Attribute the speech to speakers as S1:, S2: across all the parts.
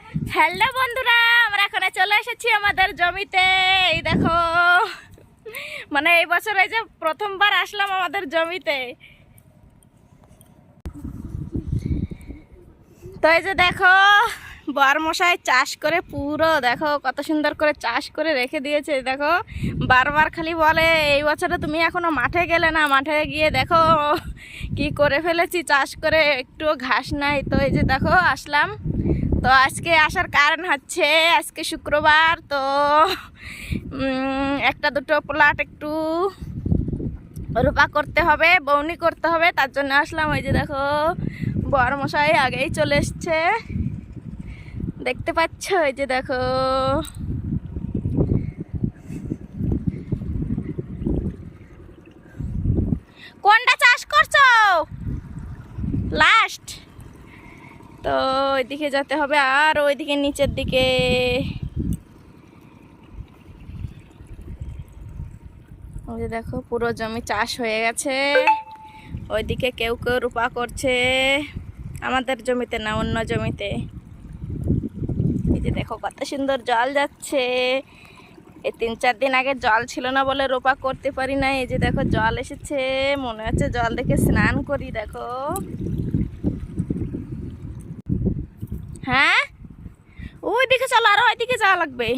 S1: Hello বন্ধুরা, আমরা এখন চলে এসেছি আমাদের জমিতে। এই দেখো, মানে এই বছর এই যে প্রথমবার আসলাম আমাদের জমিতে। তো এই যে দেখো, বরমশাই চাষ করে পুরো দেখো কত সুন্দর করে চাষ করে রেখে দিয়েছে। দেখো বারবার খালি বলে এই বছরে তুমি এখনো মাঠে গেলে না, মাঠে গিয়ে দেখো কি করে ফেলেছি চাষ করে, একটু ঘাস নাই। তো এই যে দেখো আসলাম। তো আজকে আসার কারণ হচ্ছে আজকে শুক্রবার, তো একটা দুটো প্লট একটু রোপা করতে হবে, বউনি করতে হবে, তার জন্য আসলাম। ওই যে দেখো বরমশাই আগেই চলে এসছে, দেখতে পাচ্ছ? এই যে দেখো, কোনটা চাষ করছো লাস্ট? তো ওইদিকে যেতে হবে, আর ওইদিকে নিচের দিকে ওই যে দেখো পুরো জমি চাষ হয়ে গেছে। ওইদিকে কেউ কেউ রোপা করছে, আমাদের জমিতে না, অন্য জমিতে। এই যে দেখো কত সুন্দর জল যাচ্ছে। এই 3-4 দিন আগে জল ছিল না বলে রোপা করতে পারি না। এই যে দেখো জল এসেছে, মনে হচ্ছে জল দেখে স্নান করি। দেখো, হ্যাঁ ওই দিকে চলো, আরো ওইদিকে যাওয়া লাগবে।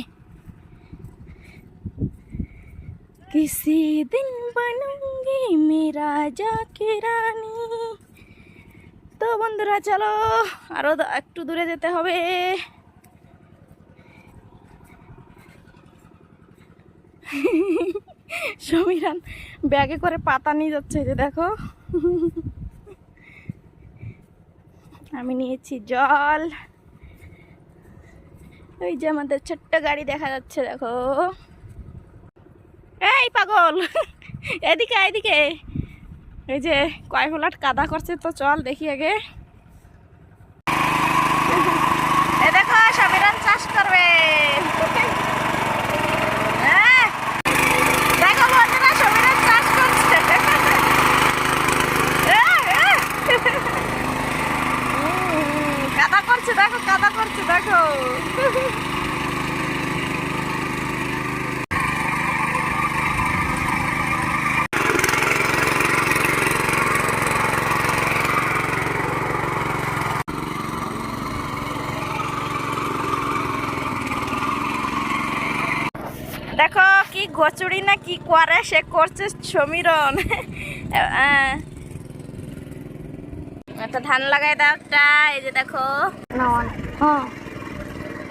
S1: किसी दिन बनूंगी मेरा जाके রানী। তো বন্ধুরা চলো, আরো একটু দূরে যেতে হবে। সমীরণ ব্যাগে করে পাতা নিয়ে যাচ্ছে। যে দেখো, আমি নিয়েছি জল। ওই যে আমাদের ছোট্ট গাড়ি দেখা যাচ্ছে, দেখো। এই পাগল, এদিকে এদিকে। এই যে কয় ফ্লাট কাদা করছে, তো চল দেখি আগে। এই দেখো সমীরণ চাষ করবে। দেখো বন্ধুরা, সমীরণ চাষ করছে। কাদা করছে, দেখো কাদা করছে, দেখো। দেখো কি গচুড়ি না কি করে সে করছে সমীরণ। একটা ধান লাগাই দাও একটা। এই যে দেখো,